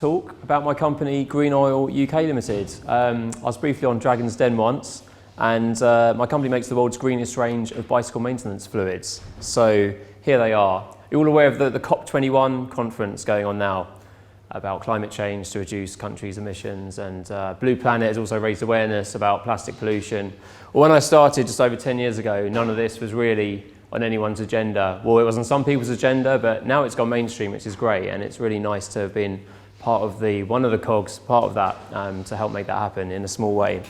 Talk about my company Green Oil UK Limited. I was briefly on Dragon's Den once, and my company makes the world's greenest range of bicycle maintenance fluids. So here they are. You're all aware of the COP21 conference going on now about climate change to reduce countries' emissions, and Blue Planet has also raised awareness about plastic pollution. Well, when I started just over 10 years ago, none of this was really on anyone's agenda. Well, it was on some people's agenda, but now it's gone mainstream, which is great, and it's really nice to have been part of one of the cogs, part of that, to help make that happen in a small way.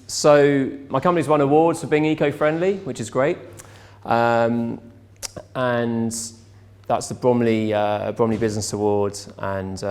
So my company's won awards for being eco-friendly, which is great. And that's the Bromley Business Award, and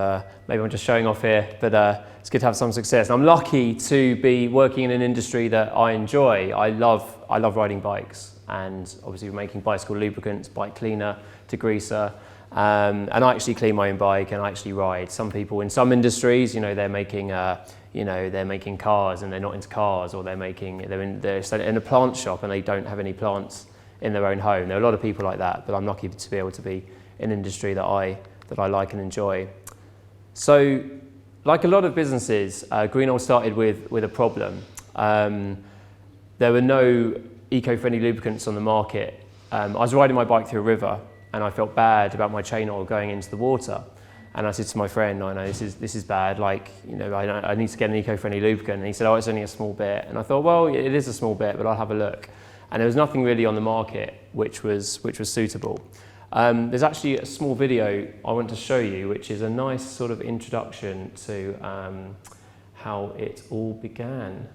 maybe I'm just showing off here, but it's good to have some success. And I'm lucky to be working in an industry that I enjoy. I love riding bikes, and obviously we're making bicycle lubricants, bike cleaner, Degreaser. And I actually clean my own bike, and I actually ride. Some people in some industries, they're making cars and they're not into cars, or they're in a plant shop and they don't have any plants in their own home. There are a lot of people like that, but I'm lucky to be able to be in an industry that I like and enjoy. So, like a lot of businesses, Green Oil started with a problem. There were no eco-friendly lubricants on the market. I was riding my bike through a river, and I felt bad about my chain oil going into the water. And I said to my friend, "I know this is bad. I need to get an eco-friendly lubricant." And he said, "Oh, it's only a small bit." And I thought, well, it is a small bit, but I'll have a look. And there was nothing really on the market which was suitable. There's actually a small video I want to show you, which is a nice sort of introduction to how it all began.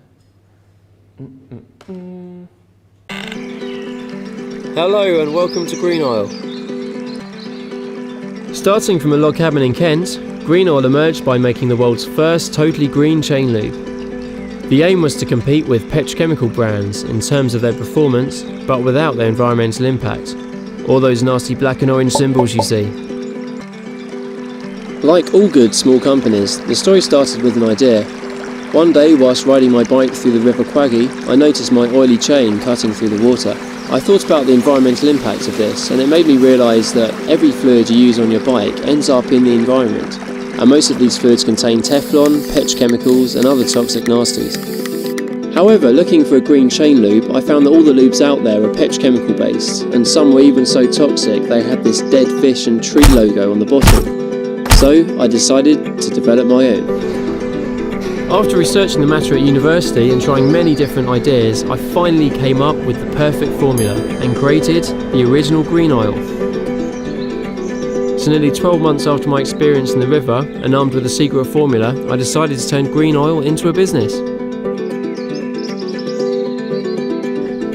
Hello and welcome to Green Oil. Starting from a log cabin in Kent, Green Oil emerged by making the world's first totally green chain lube. The aim was to compete with petrochemical brands in terms of their performance, but without their environmental impact. All those nasty black and orange symbols you see. Like all good small companies, the story started with an idea. One day, whilst riding my bike through the River Quaggy, I noticed my oily chain cutting through the water. I thought about the environmental impact of this, and it made me realise that every fluid you use on your bike ends up in the environment, and most of these fluids contain Teflon, petrochemicals and other toxic nasties. However, looking for a green chain lube, I found that all the lubes out there are petrochemical based, and some were even so toxic they had this dead fish and tree logo on the bottle. So I decided to develop my own. After researching the matter at university and trying many different ideas, I finally came up with the perfect formula and created the original Green Oil. So nearly 12 months after my experience in the river, and armed with a secret formula, I decided to turn Green Oil into a business.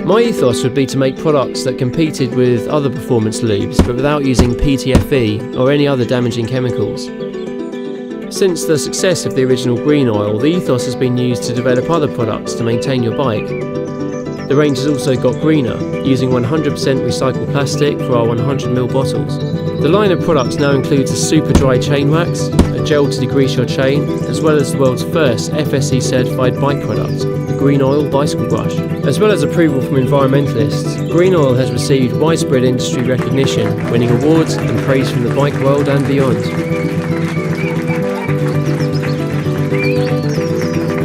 My ethos would be to make products that competed with other performance lubes, but without using PTFE or any other damaging chemicals. Since the success of the original Green Oil, the ethos has been used to develop other products to maintain your bike. The range has also got greener, using 100% recycled plastic for our 100ml bottles. The line of products now includes a super dry chain wax, a gel to degrease your chain, as well as the world's first FSC certified bike product, the Green Oil Bicycle Brush. As well as approval from environmentalists, Green Oil has received widespread industry recognition, winning awards and praise from the bike world and beyond.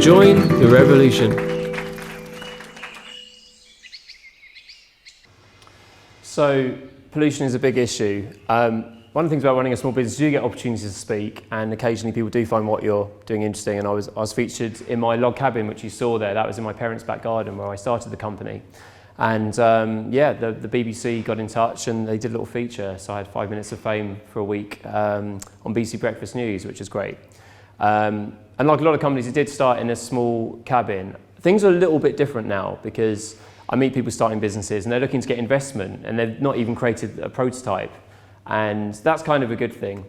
Join the revolution. So, pollution is a big issue. One of the things about running a small business, you get opportunities to speak, and occasionally people do find what you're doing interesting. And I was featured in my log cabin, which you saw there. That was in my parents' back garden where I started the company. And the BBC got in touch and they did a little feature. So I had 5 minutes of fame for a week on BBC Breakfast News, which is great. And like a lot of companies, it did start in a small cabin. Things are a little bit different now because I meet people starting businesses and they're looking to get investment and they've not even created a prototype. And that's kind of a good thing.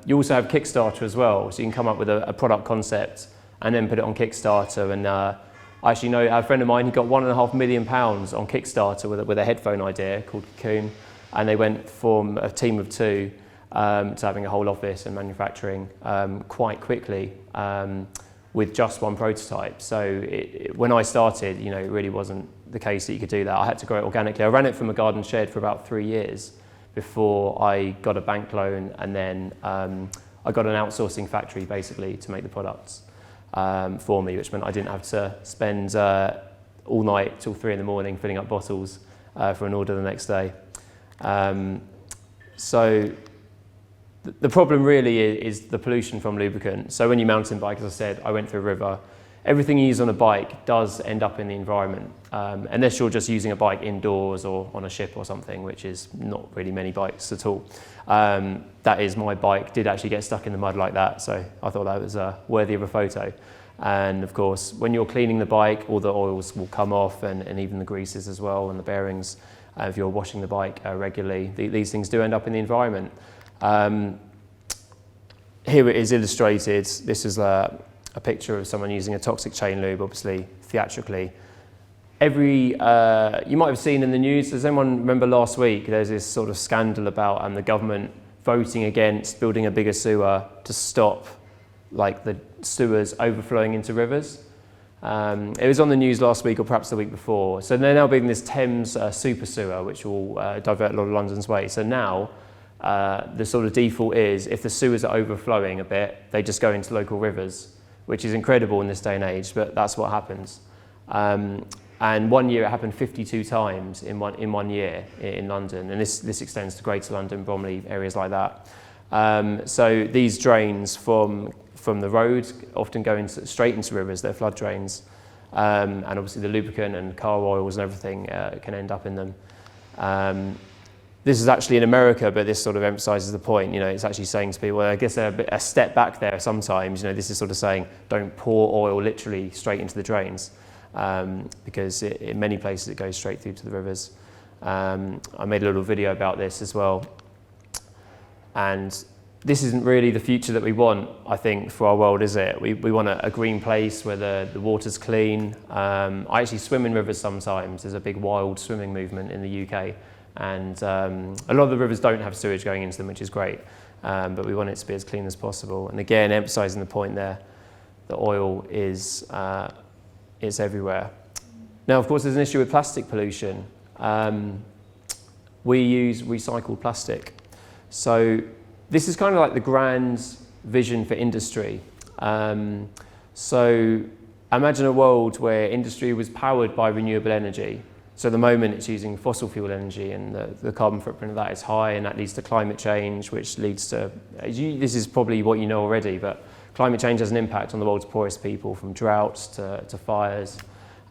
You also have Kickstarter as well, so you can come up with a product concept and then put it on Kickstarter. And I actually know a friend of mine, he got £1.5 million on Kickstarter with a headphone idea called Cocoon. And they went from a team of 2 to having a whole office and manufacturing quite quickly with just one prototype. So when I started, it really wasn't the case that you could do that. I had to grow it organically. I ran it from a garden shed for about 3 years before I got a bank loan, and then I got an outsourcing factory basically to make the products for me, which meant I didn't have to spend all night till 3 in the morning filling up bottles for an order the next day. So the problem really is the pollution from lubricant. So when you mountain bike, as I said, I went through a river. Everything you use on a bike does end up in the environment, unless you're just using a bike indoors or on a ship or something, which is not really many bikes at all. That is, my bike did actually get stuck in the mud like that, so I thought that was worthy of a photo. And of course, when you're cleaning the bike, all the oils will come off, and even the greases as well, and the bearings. If you're washing the bike regularly, these things do end up in the environment. Here it is illustrated. This is a picture of someone using a toxic chain lube, obviously theatrically. You might have seen in the news, does anyone remember last week, there's this sort of scandal about the government voting against building a bigger sewer to stop like the sewers overflowing into rivers. It was on the news last week or perhaps the week before. So they're now building this Thames super sewer, which will divert a lot of London's waste. So now the sort of default is if the sewers are overflowing a bit, they just go into local rivers, which is incredible in this day and age, but that's what happens. And one year it happened 52 times in one year in London, and this extends to Greater London, Bromley, areas like that. So these drains from the road often go straight into rivers. They're flood drains, and obviously the lubricant and car oils and everything can end up in them. This is actually in America, but this sort of emphasises the point. You know, it's actually saying to people, I guess a step back there sometimes. You know, this is sort of saying don't pour oil literally straight into the drains, because in many places it goes straight through to the rivers. I made a little video about this as well, and this isn't really the future that we want, I think, for our world, is it? We want a green place where the water's clean. I actually swim in rivers sometimes. There's a big wild swimming movement in the UK, and a lot of the rivers don't have sewage going into them, which is great, but we want it to be as clean as possible. And again, emphasising the point there, the oil is everywhere. Now, of course, there's an issue with plastic pollution. We use recycled plastic. So this is kind of like the grand vision for industry. So imagine a world where industry was powered by renewable energy. So at the moment it's using fossil fuel energy, and the carbon footprint of that is high, and that leads to climate change, which leads to, this is probably what you know already, but climate change has an impact on the world's poorest people, from droughts to fires.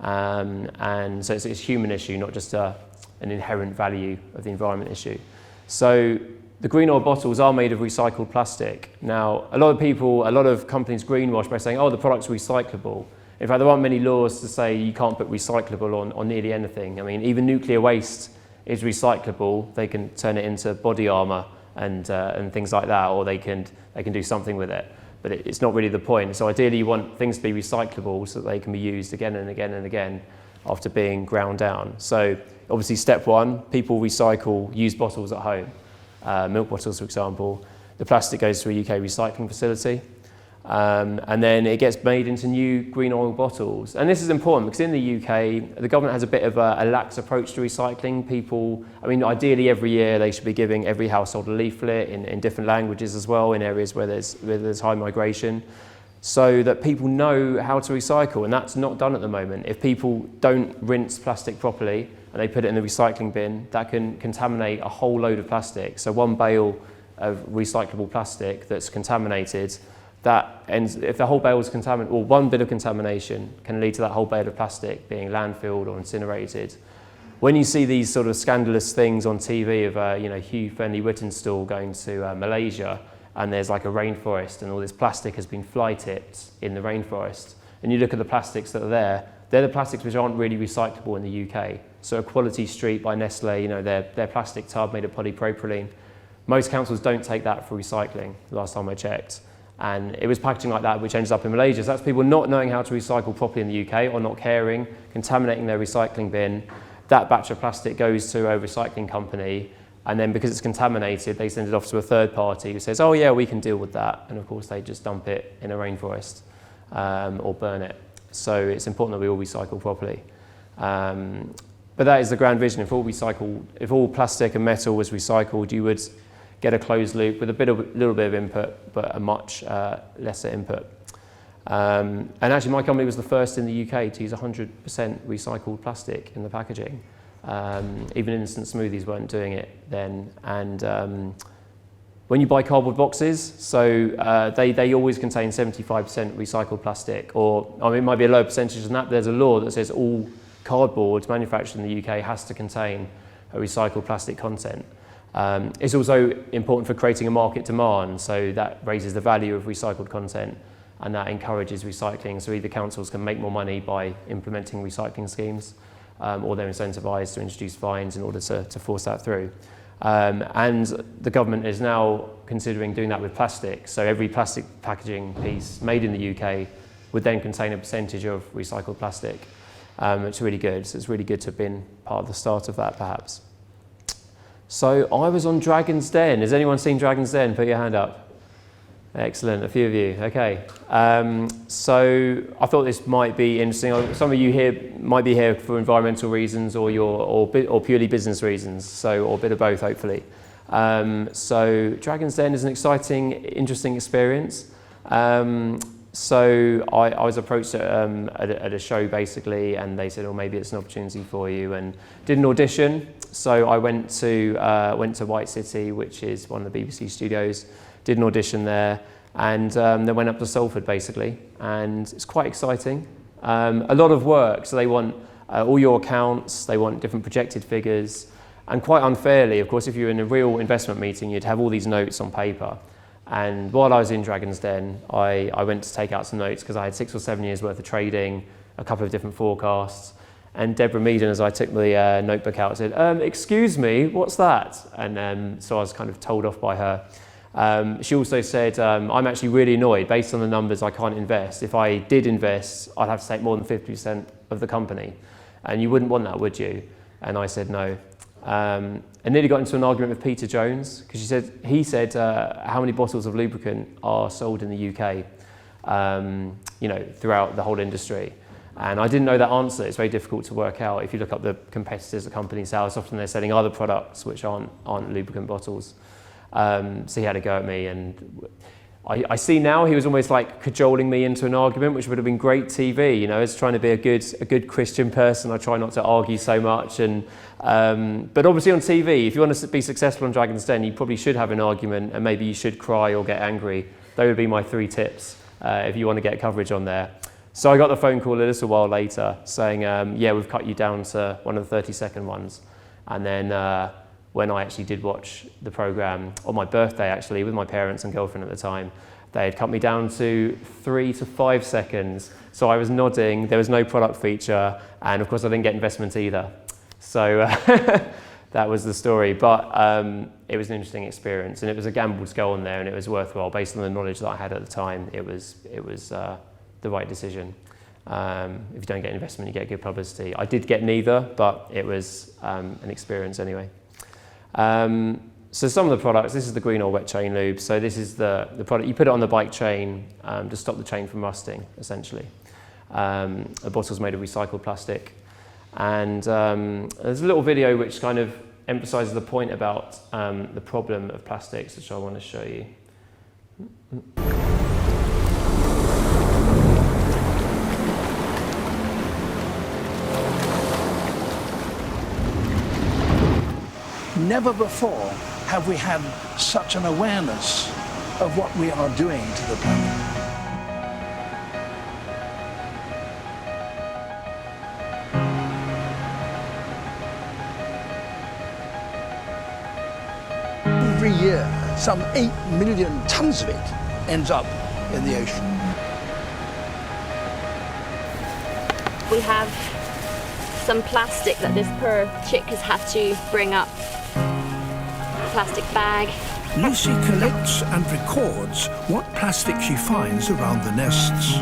And so it's a human issue, not just an inherent value of the environment issue. So the green oil bottles are made of recycled plastic. Now, a lot of companies greenwash by saying, oh, the product's recyclable. In fact, there aren't many laws to say you can't put recyclable on nearly anything. I mean, even nuclear waste is recyclable. They can turn it into body armour and things like that, or they can do something with it. But it's not really the point. So ideally, you want things to be recyclable so that they can be used again and again and again after being ground down. So obviously, step one, people recycle used bottles at home. Milk bottles, for example. The plastic goes to a UK recycling facility, and then it gets made into new green oil bottles. And this is important because in the UK, the government has a bit of a lax approach to recycling. People, I mean, ideally every year they should be giving every household a leaflet in different languages as well, in areas where there's high migration, so that people know how to recycle, and that's not done at the moment. If people don't rinse plastic properly and they put it in the recycling bin, that can contaminate a whole load of plastic. So one bale of recyclable plastic that's contaminated, that ends, if the whole bale is contaminated, or one bit of contamination can lead to that whole bale of plastic being landfilled or incinerated. When you see these sort of scandalous things on TV of Hugh Fearnley-Whittinstall going to Malaysia, and there's like a rainforest and all this plastic has been fly tipped in the rainforest, and you look at the plastics that are there, they're the plastics which aren't really recyclable in the UK. So Equality Street by Nestle, their plastic tub made of polypropylene. Most councils don't take that for recycling, last time I checked. And it was packaging like that which ends up in Malaysia. So that's people not knowing how to recycle properly in the UK, or not caring, contaminating their recycling bin. That batch of plastic goes to a recycling company, and then because it's contaminated, they send it off to a third party who says, oh yeah, we can deal with that. And of course they just dump it in a rainforest or burn it. So it's important that we all recycle properly. But that is the grand vision. If all plastic and metal was recycled, you would get a closed loop with a little bit of input, but a much lesser input. And actually my company was the first in the UK to use 100% recycled plastic in the packaging. Even instant smoothies weren't doing it then. And when you buy cardboard boxes, so they always contain 75% recycled plastic, or I mean, it might be a lower percentage than that, but there's a law that says all cardboard manufactured in the UK has to contain a recycled plastic content. It's also important for creating a market demand, so that raises the value of recycled content, and that encourages recycling. So either councils can make more money by implementing recycling schemes, or they're incentivised to introduce fines in order to force that through. And the government is now considering doing that with plastic. So every plastic packaging piece made in the UK would then contain a percentage of recycled plastic. It's really good. So it's really good to have been part of the start of that, perhaps. So I was on Dragon's Den. Has anyone seen Dragon's Den? Put your hand up. Excellent, a few of you, okay. So I thought this might be interesting. Some of you here might be here for environmental reasons or purely business reasons, so, or a bit of both, hopefully. So Dragon's Den is an exciting, interesting experience. So I was approached at a show basically, and they said, oh, maybe it's an opportunity for you, and did an audition. So I went to White City, which is one of the BBC studios, did an audition there, and then went up to Salford basically, and it's quite exciting. A lot of work, so they want all your accounts, they want different projected figures, and quite unfairly, of course, if you're in a real investment meeting, you'd have all these notes on paper. And while I was in Dragon's Den, I went to take out some notes because I had 6 or 7 years worth of trading, a couple of different forecasts. And Deborah Meaden, as I took the notebook out, said, excuse me, what's that? And so I was kind of told off by her. She also said, I'm actually really annoyed. Based on the numbers, I can't invest. If I did invest, I'd have to take more than 50% of the company. And you wouldn't want that, would you? And I said no. I nearly got into an argument with Peter Jones, because he said how many bottles of lubricant are sold in the UK, throughout the whole industry. And I didn't know that answer. It's very difficult to work out. If you look up the competitors at companies' house, often they're selling other products which aren't lubricant bottles. So he had a go at me, and I see now he was almost like cajoling me into an argument, which would have been great TV. As trying to be a good Christian person, I try not to argue so much. And but obviously on TV, if you want to be successful on Dragon's Den, you probably should have an argument, and maybe you should cry or get angry. Those would be my 3 tips if you want to get coverage on there. So I got the phone call a little while later saying, yeah, we've cut you down to one of the 30-second ones. And then when I actually did watch the programme, on my birthday actually, with my parents and girlfriend at the time, they had cut me down to 3 to 5 seconds. So I was nodding, there was no product feature, and of course I didn't get investment either. So that was the story. But it was an interesting experience, and it was a gamble to go on there, and it was worthwhile. Based on the knowledge that I had at the time, it was the right decision. If you don't get investment, you get good publicity. I did get neither, but it was an experience anyway. So some of the products, this is the green or wet chain lube. So this is the product, you put it on the bike chain to stop the chain from rusting, essentially. The bottle's made of recycled plastic. And there's a little video which kind of emphasizes the point about the problem of plastics, which I want to show you. Never before have we had such an awareness of what we are doing to the planet. Every year, some 8 million tons of it ends up in the ocean. We have some plastic that this poor chick has had to bring up. Plastic bag. Lucy collects and records what plastic she finds around the nests.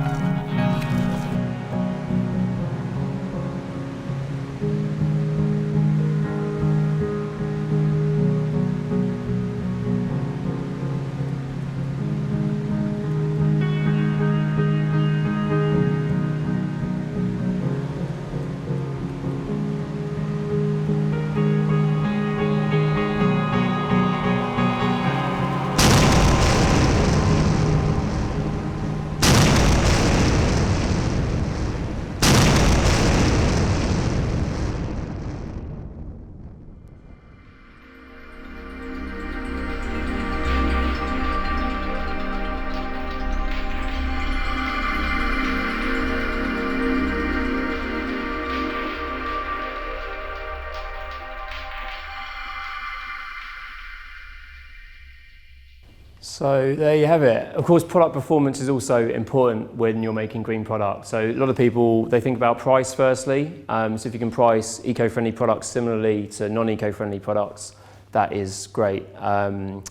So there you have it. Of course, product performance is also important when you're making green products. So a lot of people, they think about price firstly. So if you can price eco-friendly products similarly to non-eco-friendly products, that is great. A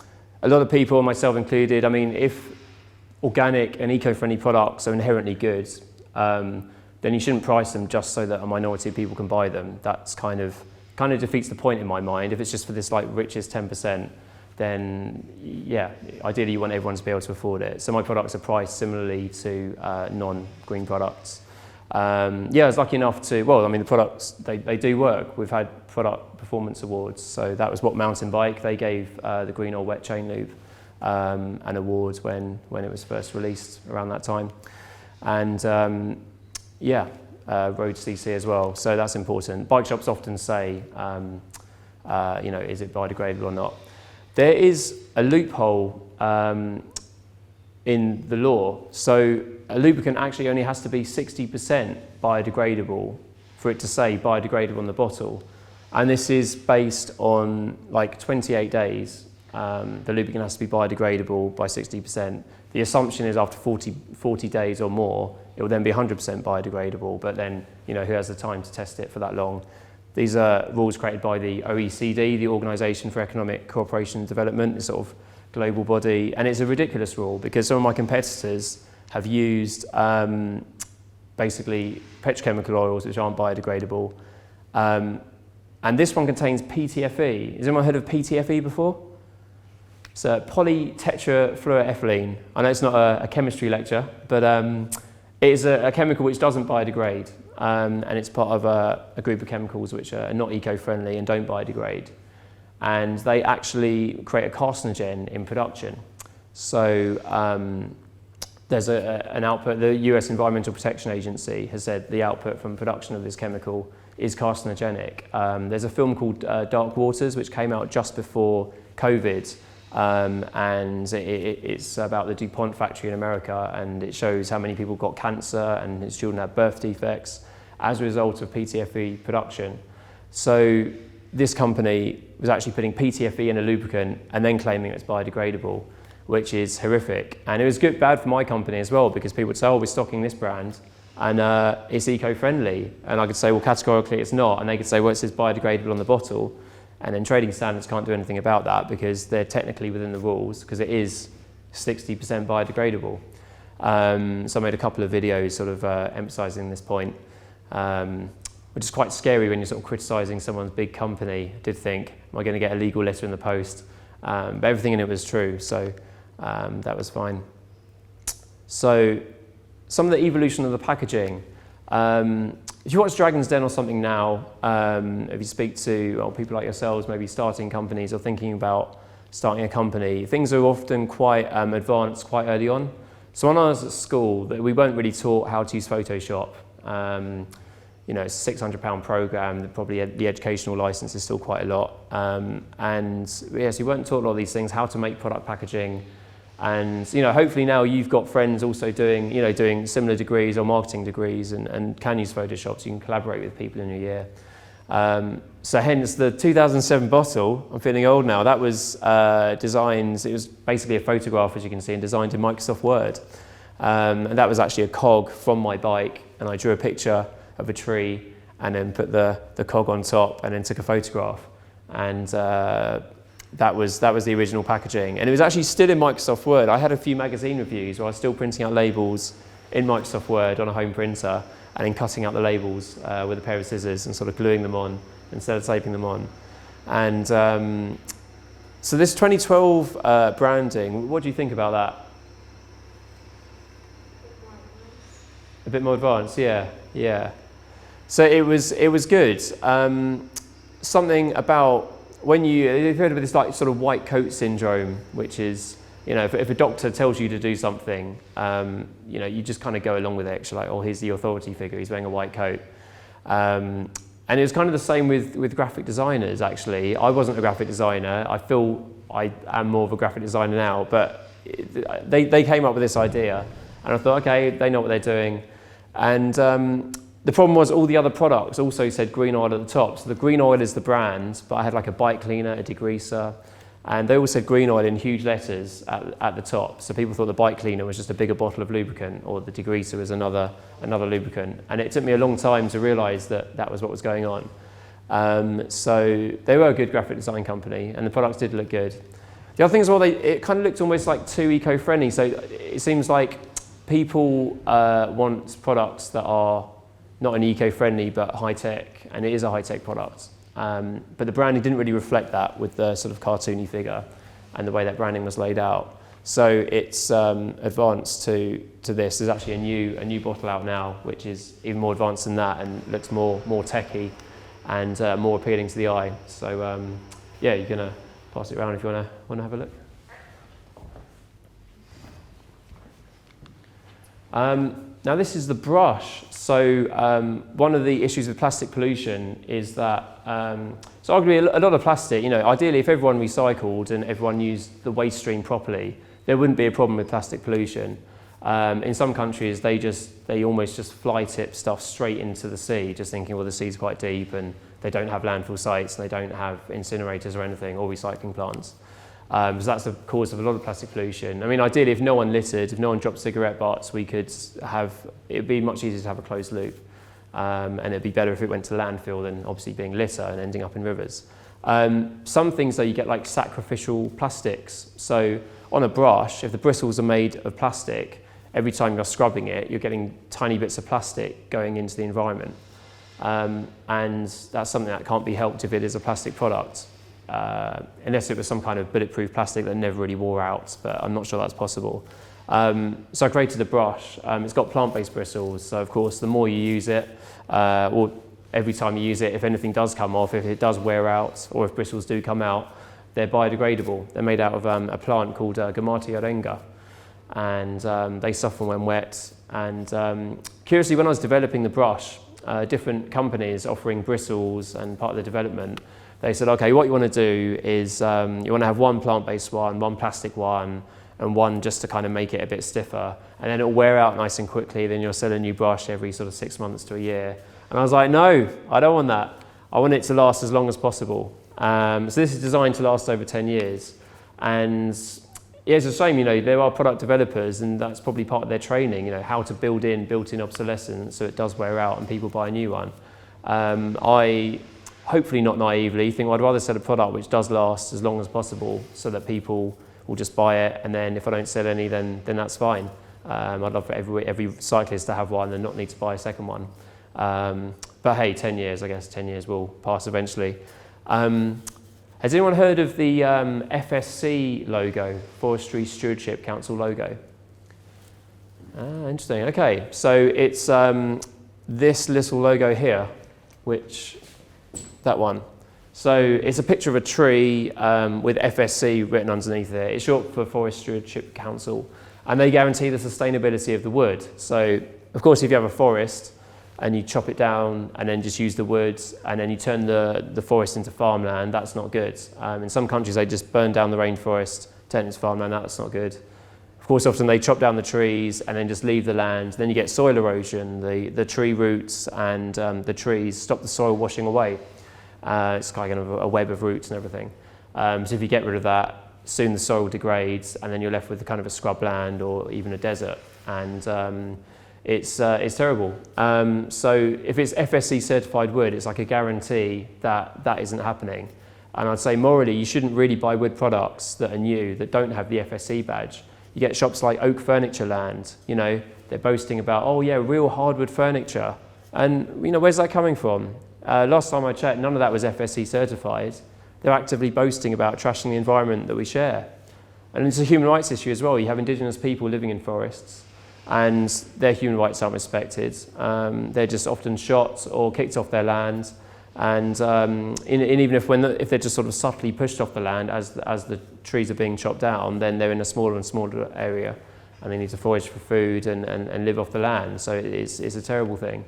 lot of people, myself included, I mean, if organic and eco-friendly products are inherently good, then you shouldn't price them just so that a minority of people can buy them. That's kind of defeats the point in my mind. If it's just for this like richest 10%, then yeah, ideally you want everyone to be able to afford it. So my products are priced similarly to non-green products. Yeah, I was lucky enough to, well, I mean the products, they do work. We've had product performance awards. So that was what mountain bike, they gave the Green Oil Wet Chain Lube an award when it was first released around that time. And yeah, road CC as well. So that's important. Bike shops often say, you know, is it biodegradable or not? There is a loophole in the law. So a lubricant actually only has to be 60% biodegradable for it to say biodegradable on the bottle. And this is based on like 28 days. The lubricant has to be biodegradable by 60%. The assumption is after 40 days or more, it will then be 100% biodegradable, but then, you know, who has the time to test it for that long? These are rules created by the OECD, the Organisation for Economic Cooperation and Development, this sort of global body, and it's a ridiculous rule because some of my competitors have used basically petrochemical oils which aren't biodegradable, and this one contains PTFE. Has anyone heard of PTFE before? It's polytetrafluoroethylene. I know it's not a chemistry lecture, but it is a chemical which doesn't biodegrade. And it's part of a group of chemicals which are not eco-friendly and don't biodegrade. And they actually create a carcinogen in production. So there's an output, the US Environmental Protection Agency has said the output from production of this chemical is carcinogenic. There's a film called Dark Waters which came out just before COVID. And it's about the DuPont factory in America, and it shows how many people got cancer and his children had birth defects as a result of PTFE production. So this company was actually putting PTFE in a lubricant and then claiming it's biodegradable, which is horrific. And it was bad for my company as well, because people would say, oh, we're stocking this brand and it's eco-friendly. And I could say, well, categorically it's not. And they could say, well, it says biodegradable on the bottle. And then trading standards can't do anything about that because they're technically within the rules because it is 60% biodegradable. So I made a couple of videos sort of emphasising this point, which is quite scary when you're sort of criticising someone's big company. I did think, am I going to get a legal letter in the post? But everything in it was true, so that was fine. So some of the evolution of the packaging. If you watch Dragon's Den or something now, if you speak to people like yourselves, maybe starting companies or thinking about starting a company, things are often quite advanced quite early on. So when I was at school, we weren't really taught how to use Photoshop. You know, it's a £600 program, probably the educational license is still quite a lot. And yes, you weren't taught a lot of these things, how to make product packaging. And you know, hopefully now you've got friends also doing similar degrees or marketing degrees and can use Photoshop, so you can collaborate with people in your year. So hence the 2007 bottle, I'm feeling old now, that was designed, it was basically a photograph, as you can see, and designed in Microsoft Word. And that was actually a cog from my bike, and I drew a picture of a tree and then put the cog on top and then took a photograph. And that was the original packaging, and it was actually still in Microsoft Word. I had a few magazine reviews where I was still printing out labels in Microsoft Word on a home printer and then cutting out the labels with a pair of scissors and sort of gluing them on instead of taping them on. And so this 2012 branding, what do you think about that? A bit more advanced, yeah. So it was good. Something about you've heard of this like sort of white coat syndrome, which is, you know, if a doctor tells you to do something, you know, you just kind of go along with it. You're like, oh, here's the authority figure, he's wearing a white coat. And it was kind of the same with graphic designers, actually. I wasn't a graphic designer. I feel I am more of a graphic designer now, but they came up with this idea, and I thought, okay, they know what they're doing. And the problem was all the other products also said green oil at the top. So the green oil is the brand, but I had like a bike cleaner, a degreaser, And they all said green oil in huge letters at the top. So people thought the bike cleaner was just a bigger bottle of lubricant, or the degreaser was another lubricant. And it took me a long time to realise that that was what was going on. So they were a good graphic design company, and the products did look good. The other thing as well, it kind of looked almost like too eco-friendly. So it seems like people want products that are not only eco-friendly but high-tech, and it is a high-tech product. But the branding didn't really reflect that with the sort of cartoony figure and the way that branding was laid out. So it's advanced to this. There's actually a new bottle out now, which is even more advanced than that and looks more techy and more appealing to the eye. So yeah, you're gonna pass it around if you wanna have a look. Now this is the brush. So one of the issues with plastic pollution is that, so arguably a lot of plastic, ideally if everyone recycled and everyone used the waste stream properly, there wouldn't be a problem with plastic pollution. In some countries, they almost just fly tip stuff straight into the sea, just thinking, well, the sea's quite deep and they don't have landfill sites and they don't have incinerators or anything, or recycling plants. So that's the cause of a lot of plastic pollution. I mean, ideally, if no one littered, if no one dropped cigarette butts, it'd be much easier to have a closed loop. And it'd be better if it went to landfill than obviously being litter and ending up in rivers. Some things though, you get like sacrificial plastics. So on a brush, if the bristles are made of plastic, every time you're scrubbing it, you're getting tiny bits of plastic going into the environment. And that's something that can't be helped if it is a plastic product. Unless it was some kind of bulletproof plastic that never really wore out, but I'm not sure that's possible. So I created a brush. It's got plant-based bristles, so of course the more you use it, or every time you use it, if anything does come off, if it does wear out, or if bristles do come out, they're biodegradable. They're made out of a plant called Gamata and they soften when wet. And curiously, when I was developing the brush, different companies offering bristles and part of the development, they said, okay, what you want to do is you want to have one plant-based one plastic one, and one just to kind of make it a bit stiffer. And then it'll wear out nice and quickly, then you'll sell a new brush every sort of 6 months to a year. And I was like, no, I don't want that. I want it to last as long as possible. So this is designed to last over 10 years. And yeah, it's a shame, there are product developers, and that's probably part of their training, how to build in built-in obsolescence so it does wear out and people buy a new one. I, hopefully not naively, think I'd rather sell a product which does last as long as possible so that people will just buy it, and then if I don't sell any, then that's fine. I'd love for every cyclist to have one and not need to buy a second one. But hey, 10 years, I guess 10 years will pass eventually. Has anyone heard of the FSC logo, Forestry Stewardship Council logo? Interesting, okay. So it's this little logo here, that one. So it's a picture of a tree with FSC written underneath it. It's short for Forest Stewardship Council, and they guarantee the sustainability of the wood. So of course, if you have a forest and you chop it down and then just use the wood and then you turn the forest into farmland, that's not good. In some countries, they just burn down the rainforest, turn it into farmland, that's not good. Of course, often they chop down the trees and then just leave the land. Then you get soil erosion. The tree roots and the trees stop the soil washing away. It's kind of a web of roots and everything. So if you get rid of that, soon the soil degrades and then you're left with kind of a scrubland or even a desert. And it's terrible. So if it's FSC certified wood, it's like a guarantee that isn't happening. And I'd say morally, you shouldn't really buy wood products that are new, that don't have the FSC badge. You get shops like Oak Furniture Land, they're boasting about, oh yeah, real hardwood furniture. And where's that coming from? Last time I checked, none of that was FSC certified. They're actively boasting about trashing the environment that we share. And it's a human rights issue as well. You have indigenous people living in forests and their human rights aren't respected. They're just often shot or kicked off their land. And even if they're just sort of subtly pushed off the land as the trees are being chopped down, then they're in a smaller and smaller area and they need to forage for food and live off the land. So it's a terrible thing.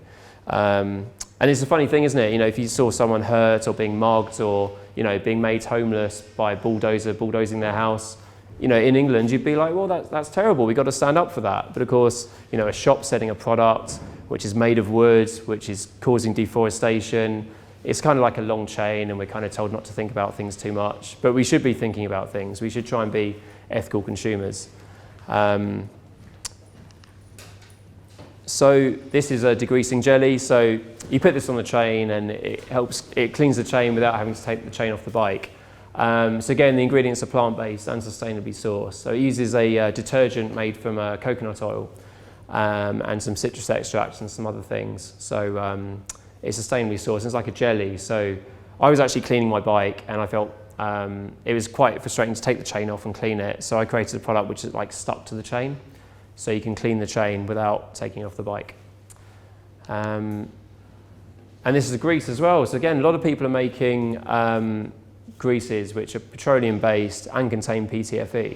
And it's a funny thing, isn't it? If you saw someone hurt or being mugged or, being made homeless by a bulldozer bulldozing their house, in England, you'd be like, well, that's terrible. We've got to stand up for that. But of course, a shop selling a product which is made of wood, which is causing deforestation, it's kind of like a long chain, and we're kind of told not to think about things too much, but we should be thinking about things. We should try and be ethical consumers. So this is a degreasing jelly. So you put this on the chain and it cleans the chain without having to take the chain off the bike. So again, the ingredients are plant-based and sustainably sourced. So it uses a detergent made from coconut oil and some citrus extracts and some other things. So it's sustainably sourced. It's like a jelly. So I was actually cleaning my bike and I felt it was quite frustrating to take the chain off and clean it. So I created a product which is like stuck to the chain. So you can clean the chain without taking it off the bike. And this is a grease as well. So again, a lot of people are making greases which are petroleum based and contain PTFE.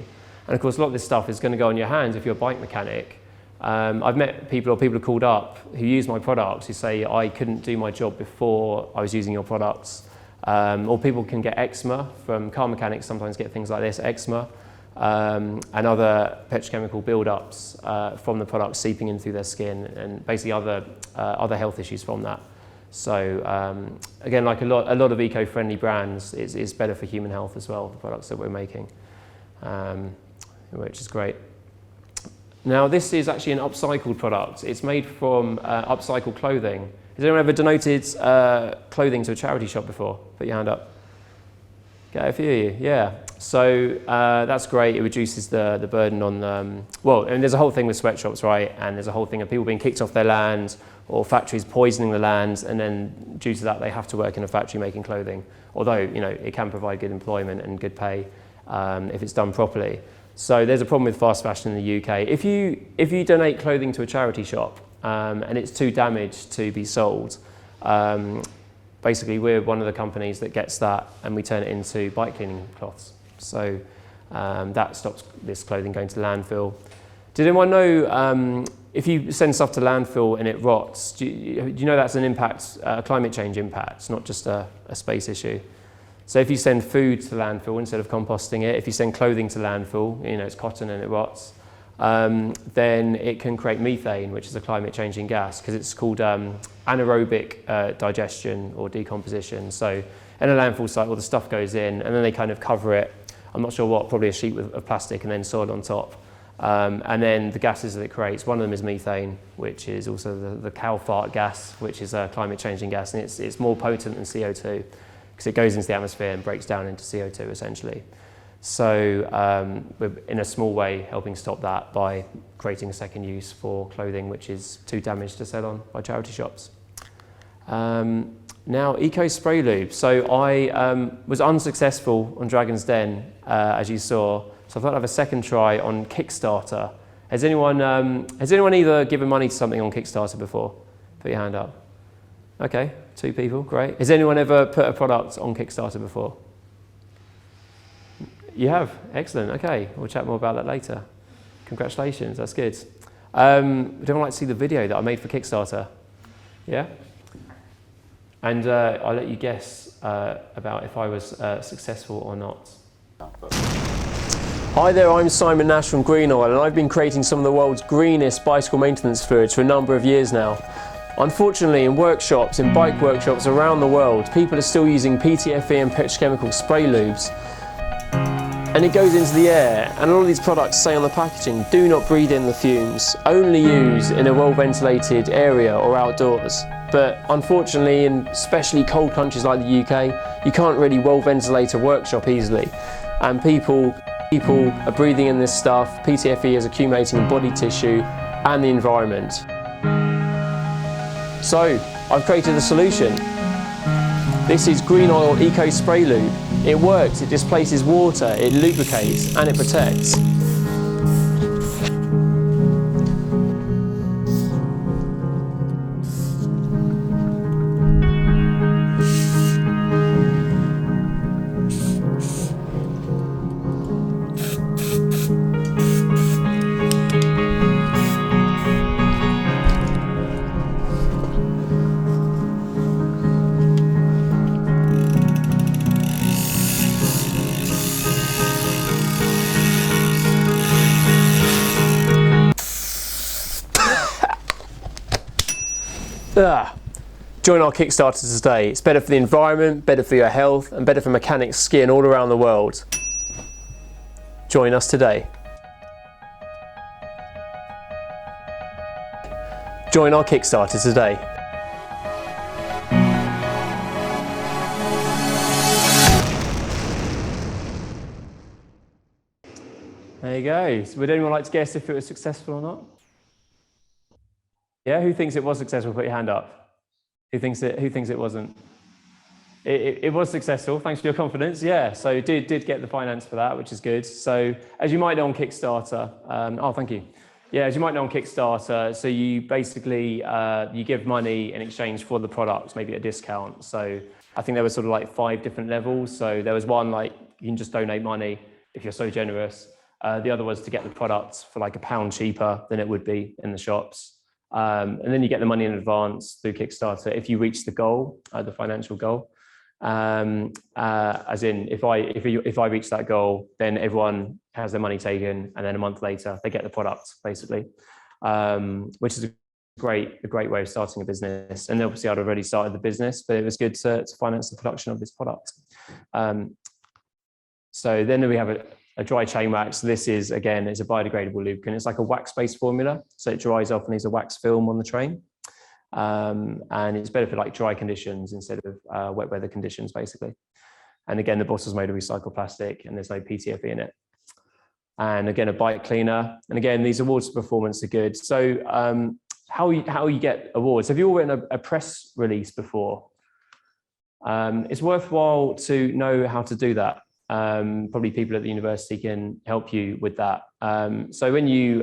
And of course, a lot of this stuff is going to go on your hands if you're a bike mechanic. I've met people, or people have called up who use my products who say, I couldn't do my job before I was using your products. Or people can get eczema from car mechanics, sometimes get things like this, eczema. And other petrochemical build-ups from the product seeping in through their skin, and basically other health issues from that. So again, like a lot of eco-friendly brands, it's better for human health as well, the products that we're making, which is great. Now this is actually an upcycled product. It's made from upcycled clothing. Has anyone ever donated clothing to a charity shop before? Put your hand up. Get a few of you, yeah. So that's great. It reduces the burden on, well, and there's a whole thing with sweatshops, right? And there's a whole thing of people being kicked off their land or factories poisoning the land, and then due to that they have to work in a factory making clothing. Although, you know, it can provide good employment and good pay if it's done properly. So there's a problem with fast fashion in the UK. If you donate clothing to a charity shop and it's too damaged to be sold, basically we're one of the companies that gets that and we turn it into bike cleaning cloths. So that stops this clothing going to landfill. Did anyone know if you send stuff to landfill and it rots, do you know that's an impact, a climate change impact, it's not just a space issue? So if you send food to landfill instead of composting it, if you send clothing to landfill, you know, it's cotton and it rots, then it can create methane, which is a climate changing gas, because it's called anaerobic digestion or decomposition. So in a landfill site, all the stuff goes in and then they kind of cover it, I'm not sure what, probably a sheet of plastic and then soil on top. And then the gases that it creates, one of them is methane, which is also the cow fart gas, which is a climate changing gas, and it's more potent than CO2 because it goes into the atmosphere and breaks down into CO2 essentially. So we're in a small way helping stop that by creating a second use for clothing which is too damaged to sell on by charity shops. Now, Eco Spray Lube. So I was unsuccessful on Dragon's Den, as you saw. So I thought I'd have a second try on Kickstarter. Has anyone either given money to something on Kickstarter before? Put your hand up. Okay, 2 people, great. Has anyone ever put a product on Kickstarter before? You have? Excellent, okay. We'll chat more about that later. Congratulations, that's good. Would anyone like to see the video that I made for Kickstarter? Yeah? And I'll let you guess about if I was successful or not. Hi there, I'm Simon Nash from Green Oil, and I've been creating some of the world's greenest bicycle maintenance fluids for a number of years now. Unfortunately, in workshops, in bike workshops around the world, people are still using PTFE and petrochemical spray lubes. And it goes into the air, and a lot of these products say on the packaging, do not breathe in the fumes, only use in a well-ventilated area or outdoors. But unfortunately, in especially cold countries like the UK, you can't really well-ventilate a workshop easily. And people are breathing in this stuff, PTFE is accumulating in body tissue and the environment. So, I've created a solution. This is Green Oil Eco Spray Lube. It works, it displaces water, it lubricates and it protects. Join our Kickstarter today. It's better for the environment, better for your health, and better for mechanics skiing all around the world. Join us today. Join our Kickstarter today. There you go. So would anyone like to guess if it was successful or not? Yeah, who thinks it was successful? Put your hand up. Who thinks it wasn't? It was successful, thanks for your confidence. Yeah, so did get the finance for that, which is good. So as you might know on Kickstarter, oh, thank you. Yeah, as you might know on Kickstarter, so you basically, you give money in exchange for the product, maybe a discount. So I think there was sort of like 5 different levels. So there was one like, you can just donate money if you're so generous. The other was to get the product for like £1 cheaper than it would be in the shops. And then you get the money in advance through Kickstarter if you reach the goal, the financial goal. As in, if I reach that goal, then everyone has their money taken, and then a month later they get the product, basically, which is a great way of starting a business. And obviously, I'd already started the business, but it was good to finance the production of this product. So then we have a dry chain wax. This is, again, it's a biodegradable lubricant. It's like a wax-based formula, so it dries off and leaves a wax film on the train. And it's better for like dry conditions instead of wet weather conditions, basically. And again, the bottle's made of recycled plastic and there's no PTFE in it. And again, a bike cleaner. And again, these awards for performance are good. So how you get awards? Have you all written a press release before? It's worthwhile to know how to do that. Probably people at the university can help you with that. So when you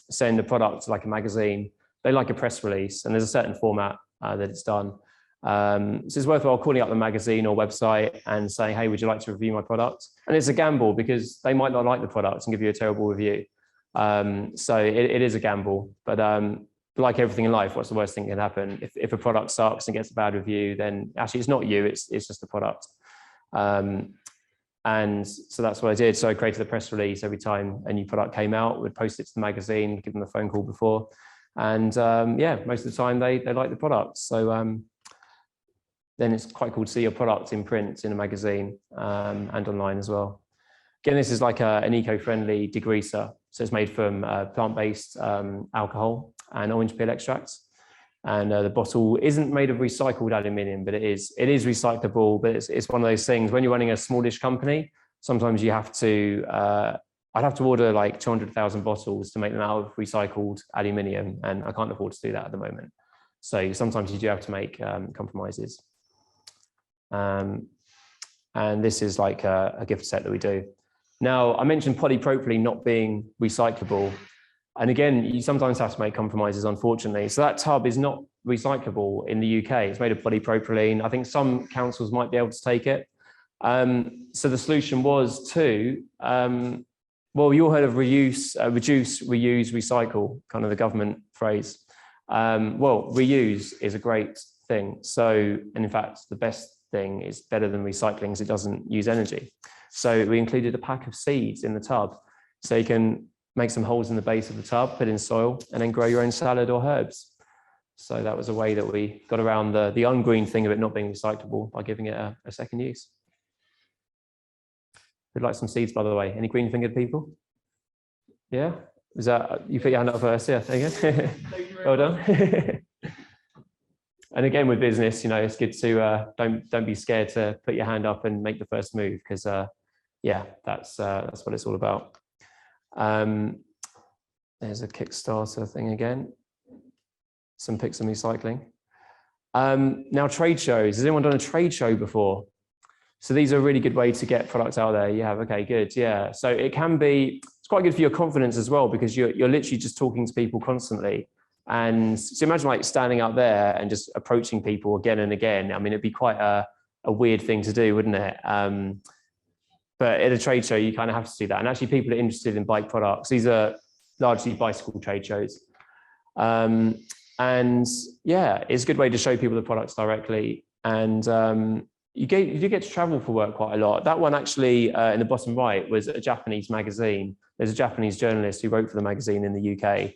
send a product to like a magazine, they like a press release, and there's a certain format that it's done. So it's worthwhile calling up the magazine or website and saying, hey, would you like to review my product? And it's a gamble because they might not like the product and give you a terrible review. So it is a gamble, but like everything in life, what's the worst thing that can happen? If a product sucks and gets a bad review, then actually it's not you, it's just the product. And so that's what I did. So I created a press release every time a new product came out, would post it to the magazine, give them a phone call before. And yeah, most of the time they like the product. So then it's quite cool to see your product in print in a magazine and online as well. Again, this is like an eco-friendly degreaser. So it's made from plant-based alcohol and orange peel extracts. And the bottle isn't made of recycled aluminium, but it is recyclable. But it's one of those things, when you're running a smallish company, sometimes you have to, I'd have to order like 200,000 bottles to make them out of recycled aluminium, and I can't afford to do that at the moment. So sometimes you do have to make compromises. And this is like a gift set that we do. Now, I mentioned polypropylene not being recyclable. And again, you sometimes have to make compromises, unfortunately. So that tub is not recyclable in the UK. It's made of polypropylene. I think some councils might be able to take it. So the solution was to, well, you all heard of reduce, reuse, recycle, kind of the government phrase. Well, reuse is a great thing. So, and in fact, the best thing is better than recycling because it doesn't use energy. So we included a pack of seeds in the tub. So you can make some holes in the base of the tub, put in soil, and then grow your own salad or herbs. So that was a way that we got around the ungreen thing of it not being recyclable by giving it a second use. We'd like some seeds, by the way. Any green-fingered people? Yeah? Is that, you put your hand up first? Yeah, there you go. Well done. And again, with business, you know, it's good to don't be scared to put your hand up and make the first move, because yeah, that's what it's all about. There's a Kickstarter thing again. Some pics of me cycling. Now, trade shows. Has anyone done a trade show before? So these are a really good way to get products out there. You have, okay, good, yeah. So it can be, it's quite good for your confidence as well, because you're literally just talking to people constantly. And so imagine like standing up there and just approaching people again and again. I mean, it'd be quite a weird thing to do, wouldn't it? But at a trade show, you kind of have to do that. And actually people are interested in bike products. These are largely bicycle trade shows. And yeah, it's a good way to show people the products directly. And you do get to travel for work quite a lot. That one actually in the bottom right was a Japanese magazine. There's a Japanese journalist who wrote for the magazine in the UK.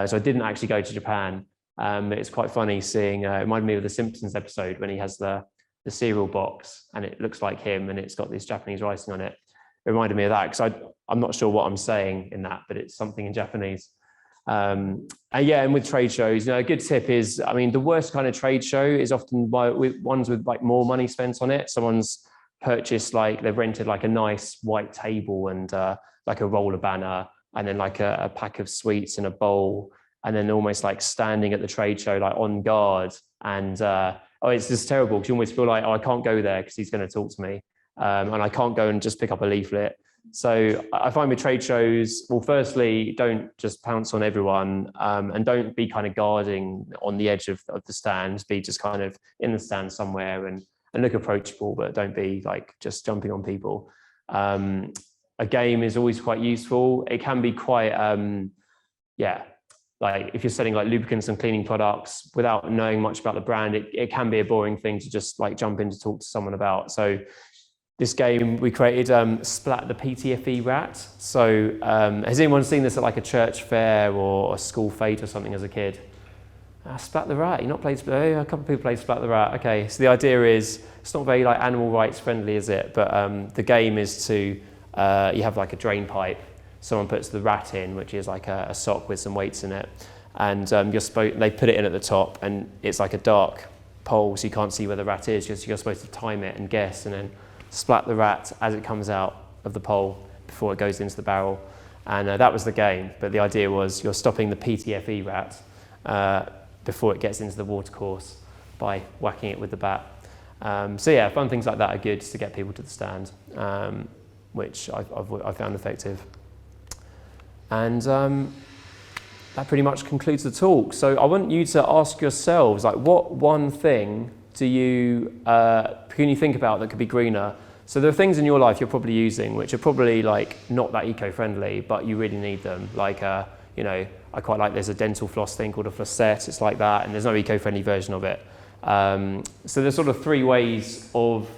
So I didn't actually go to Japan. It's quite funny seeing, it reminded me of the Simpsons episode when he has the cereal box and it looks like him and it's got this Japanese writing on it. It reminded me of that because I'm not sure what I'm saying in that, but it's something in Japanese. And with trade shows, a good tip is, I mean, the worst kind of trade show is often ones with like more money spent on it. Someone's purchased, like they've rented like a nice white table and like a roller banner and then like a pack of sweets in a bowl, and then almost like standing at the trade show like on guard, and it's just terrible because you almost feel like, I can't go there because he's going to talk to me, and I can't go and just pick up a leaflet. So I find with trade shows, well, firstly, don't just pounce on everyone, and don't be kind of guarding on the edge of the stand. Be just kind of in the stand somewhere and look approachable, but don't be like just jumping on people. A game is always quite useful. It can be quite, like if you're selling like lubricants and cleaning products without knowing much about the brand, it can be a boring thing to just like jump in to talk to someone about. So this game we created, Splat the PTFE rat. So has anyone seen this at like a church fair or a school fete or something as a kid? Splat the rat, you've not played Splat? A couple of people played Splat the rat. Okay, so the idea is, it's not very like animal rights friendly, is it? But the game is to, you have like a drain pipe. Someone puts the rat in, which is like a sock with some weights in it. And they put it in at the top and it's like a dark pole, so you can't see where the rat is. You're supposed to time it and guess and then splat the rat as it comes out of the pole before it goes into the barrel. And that was the game. But the idea was you're stopping the PTFE rat before it gets into the watercourse by whacking it with the bat. So yeah, fun things like that are good to get people to the stand, which I found effective. And that pretty much concludes the talk. So I want you to ask yourselves, like, what one thing can you think about that could be greener? So there are things in your life you're probably using which are probably like not that eco-friendly, but you really need them. Like, I quite like, there's a dental floss thing called a flossette. It's like that, and there's no eco-friendly version of it. So there's sort of 3 ways of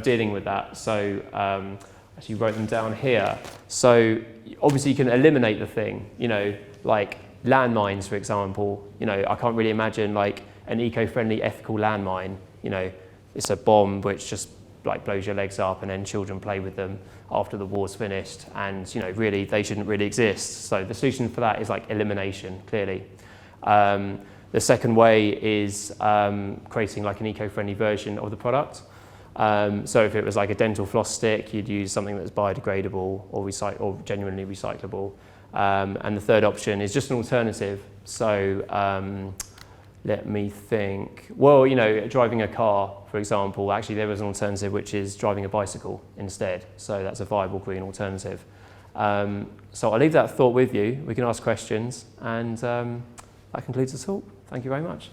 dealing with that. So actually wrote them down here. So obviously you can eliminate the thing, like landmines, for example. I can't really imagine like an eco-friendly ethical landmine. It's a bomb which just like blows your legs up and then children play with them after the war's finished, and really they shouldn't really exist. So the solution for that is like elimination, clearly. The second way is creating like an eco-friendly version of the product. So if it was like a dental floss stick, you'd use something that's biodegradable or genuinely recyclable. And the third option is just an alternative. So let me think. Well, driving a car, for example, actually there was an alternative which is driving a bicycle instead. So that's a viable green alternative. So I'll leave that thought with you. We can ask questions, and that concludes the talk. Thank you very much.